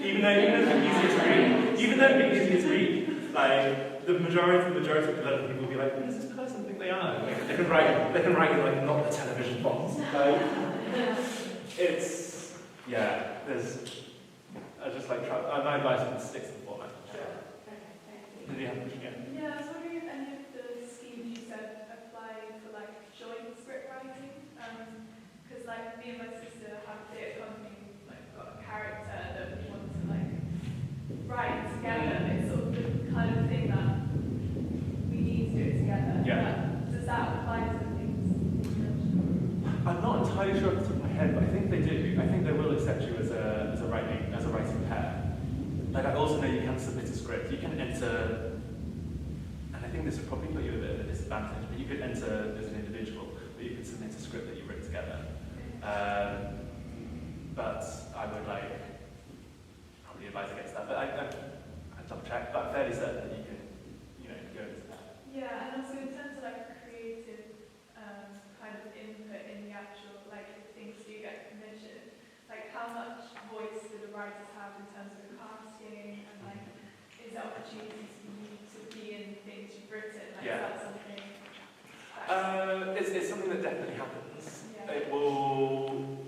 even though it's easier to read, like, the majority of development people will be like, who does this person think they are? Like, they can write in, like, not the television font. Like, my advice is to stick to the format. Did you have a question? Yeah, I was wondering if any of the schemes you said apply for like joint script writing. Because like me and my sister have a theatre company, like got a character that we want to like write together. It's sort of the kind of thing that we need to do it together. Yeah. But does that apply to the things you mentioned? I'm not entirely sure off the top of my head, but I think they do. I think they will accept you as a writing pair. Like, I also know you can submit a script. You can enter, and I think this would probably put you a bit of a disadvantage, but you could enter as an individual, but you could submit a script that you've written together. But I would probably advise against that. But I double check, but I'm fairly certain that you can, go into that. Yeah, and also in terms of like creative kind of input in the actual, like if things do get commissioned, like how much voice do the writers have in terms of the casting, and like is there opportunities for you to be in things you've written? Like, Yeah. is that something It's something that definitely happens. Yeah. It will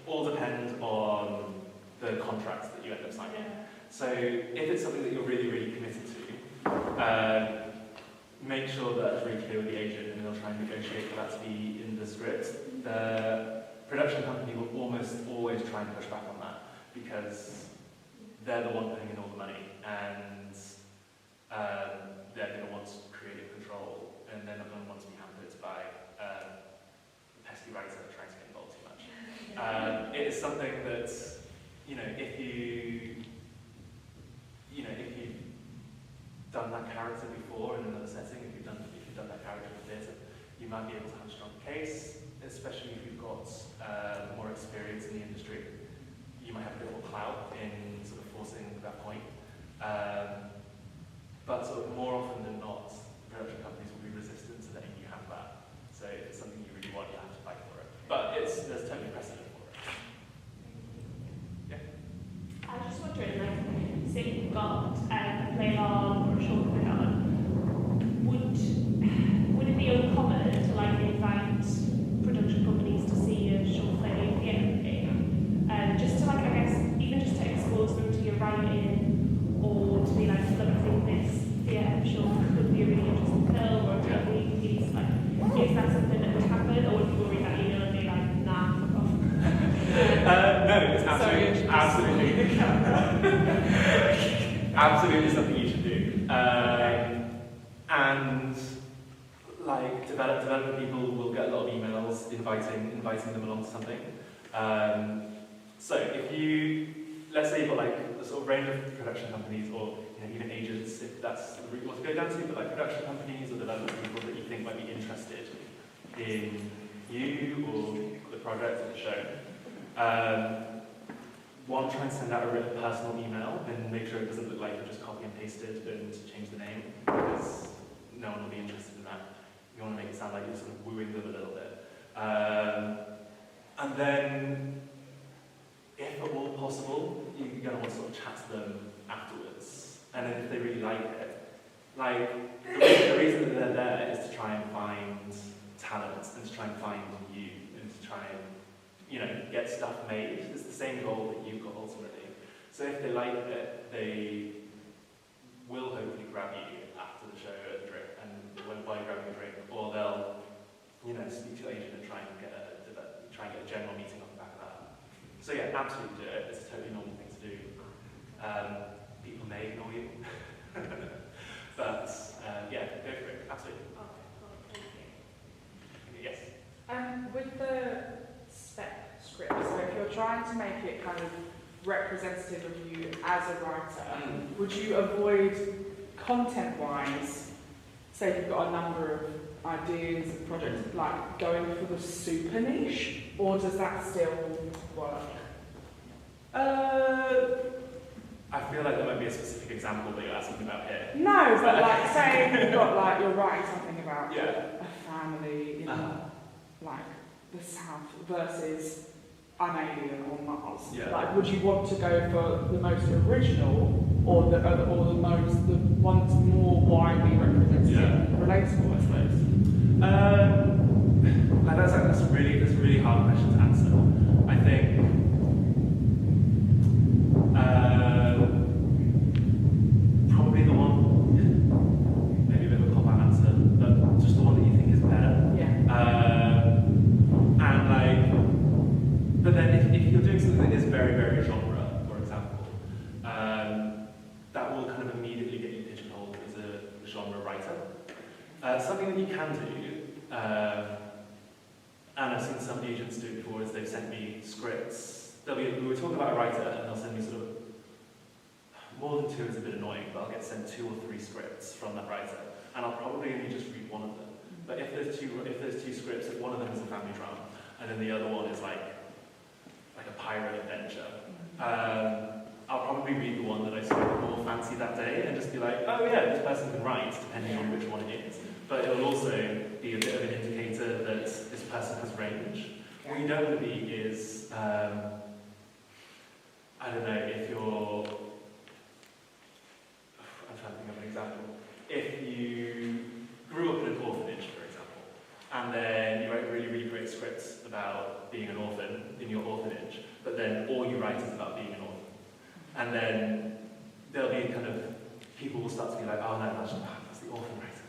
all depend on the contracts that you end up signing. So if it's something that you're really, really committed to, make sure that it's really clear with the agent, and they'll try and negotiate for that to be in the script. The production company will almost always try and push back on that, because they're the one putting in all the money, and they're going to want creative control, and they're not going to want to be hampered by a pesky writer trying to get involved too much. It is something that, if you've done that character before in another setting, if you've done that character in theatre, you might be able to have a strong case, especially if you've got more experience in the industry. You might have a bit more clout in sort of forcing that point. But sort of more often than not, production companies will be resistant to letting you have that. So if it's something you really want, you have to fight for it. But there's totally precedent for it. Yeah. I was just wondering, like, say you've got a play on or a short play on, would it be uncommon to like invite production companies to see a short play at the end? Just to like, I guess, even just to expose them to your writing, or to be like, look, I think this short could be a really interesting film, or maybe these like, is that something that would happen, or would you worry that you're gonna be like, nah, fuck off? No, it's absolutely absolutely something you should do. And like development people will get a lot of emails inviting them along to something. So if you, let's say you've got like a sort of range of production companies, or even agents, if that's the route you want to go down to, but like production companies or development people that you think might be interested in you or the project or the show. One, try and send out a written personal email and make sure it doesn't look like you just copy and pasted and change the name, because no one will be interested in that. You want to make it sound like you're sort of wooing them a little bit. And then, if at all possible, you're going to want to sort of chat to them afterwards. And then if they really like it, like, the reason that they're there is to try and find talent and to try and find you and to try and, get stuff made. It's the same goal that you've got ultimately. So if they like it, they will hopefully grab you after the show at a drink, and while you're grabbing a drink, or they'll, speak to your agent and try and get a general meeting off the back of that. So yeah, absolutely do it. It's a totally normal thing to do. People may ignore you, but yeah, go for it. Absolutely. Oh, thank you. Yes. With the spec script, so if you're trying to make it kind of representative of you as a writer, would you avoid content-wise, say you've got a number of ideas and projects, like going for the super niche, or does that still work? I feel like there might be a specific example that you're asking about here. No, but like say you've got like you're writing something about Yeah. a family in like the South versus an alien on Mars. Yeah. Like, would you want to go for the most original, or the one that's more widely representative, relatable, I suppose? That's a really hard question to answer. I think probably the one, maybe a bit of a cop-out answer, but just the one that you think is better. Yeah. But then if you're doing something that is very, very genre, for example, that will kind of immediately get you pigeonholed as a genre writer. Something that you can do, and I've seen some agents do it before, is they've sent me scripts. We were talking about a writer, and they'll send me sort of, more than 2 is a bit annoying, but I'll get sent 2 or 3 scripts from that writer, and I'll probably only just read one of them. But if there's two scripts, if one of them is a family drama, and then the other one is like a pirate adventure, I'll probably read the one that I sort of more fancy that day and just be like, oh yeah, this person can write, depending on which one it is. But it'll also be a bit of an indicator that this person has range. What you don't want to be is, I don't know, if you're, I'm trying to think of an example. If you grew up in an orphanage, for example, and then you write really, really great scripts about being an orphan in your orphanage, but then all you write is about being an orphan. And then there'll be kind of, people will start to be like, oh no, that's the orphan writer.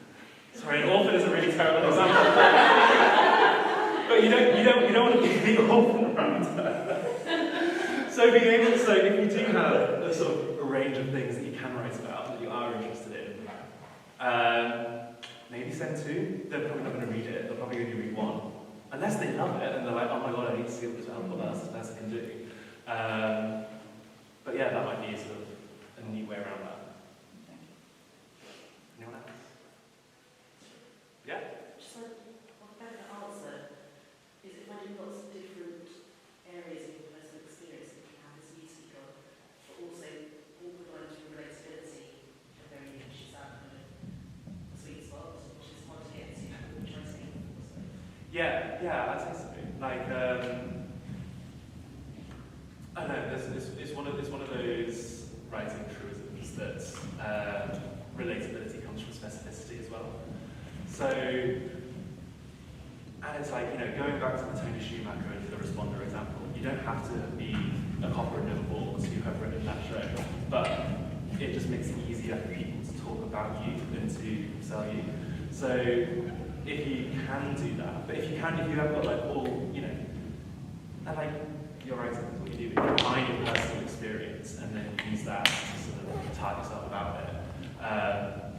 Sorry, an orphan is a really terrible example. But you don't want to be the orphan writer. So being able to, so if you do have a sort of a range of things that you can write about, that you are interested in, maybe send 2. They're probably not going to read it, they'll probably only read 1. Unless they love it and they're like, oh my god, I need to see what else this person can do. But yeah, that might be sort of a neat way around that. Anyone else? Yeah? Just one Yeah, I'd say so. Like, I don't know, it's one of those writing truisms that relatability comes from specificity as well. So, and it's like, you know, going back to the Tony Schumacher and the responder example, you don't have to be a copper and Liverpool to have written that show, but it just makes it easier for people to talk about you and to sell you. So if you can do that, but if you have got like all, you know, and like you're writing is what you do, but you find your personal experience and then use that to sort of tell yourself about it,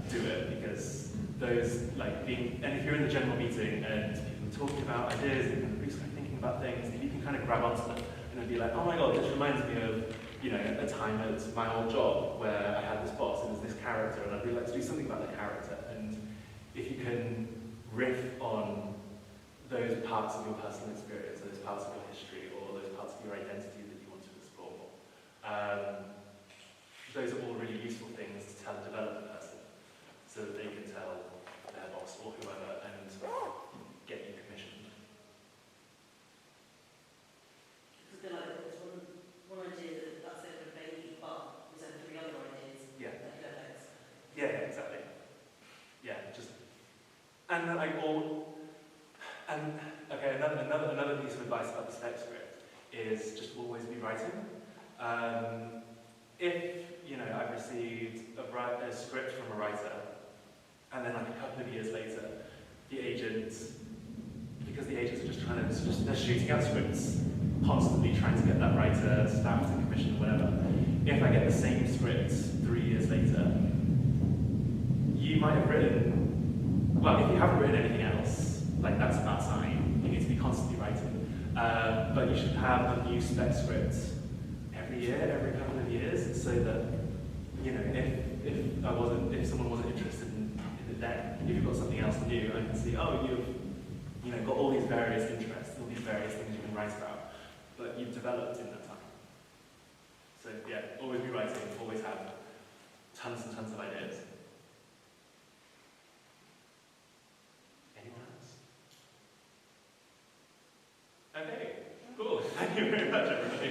do it, because those like being, and if you're in the general meeting and people are talking about ideas and kind of thinking about things, if you can kind of grab onto them and be like, oh my god, this reminds me of, you know, a time at my old job where I had this boss and there's this character and I'd really like to do something about the character. And if you can riff on those parts of your personal experience, those parts of your history, or those parts of your identity that you want to explore, those are all really useful things to tell and develop a person so that they can tell their boss or whoever and get you commissioned. It's a bit like this one idea that's over a baby, but there's over 3 other ideas that could affect. Yeah, exactly. Yeah, just and like all and okay, another piece of advice about the spec script is just always be writing. If you know I've received a script from a writer, and then like a couple of years later, the agents are just trying to they're shooting out scripts constantly trying to get that writer stamped and commissioned, whatever. If I get the same script 3 years later, you might have written, well, if you haven't written anything else, like that's a bad sign. You need to be constantly writing. But you should have a new spec script every year, every couple of years, so that, you know, if someone wasn't interested in it then, if you've got something else new, I can see, oh, you've got all these various interests, all these various things you can write about, but you've developed in that time. So yeah, always be writing, always have tons and tons of ideas. Anyone else? Okay, cool. Thank you very much, everybody.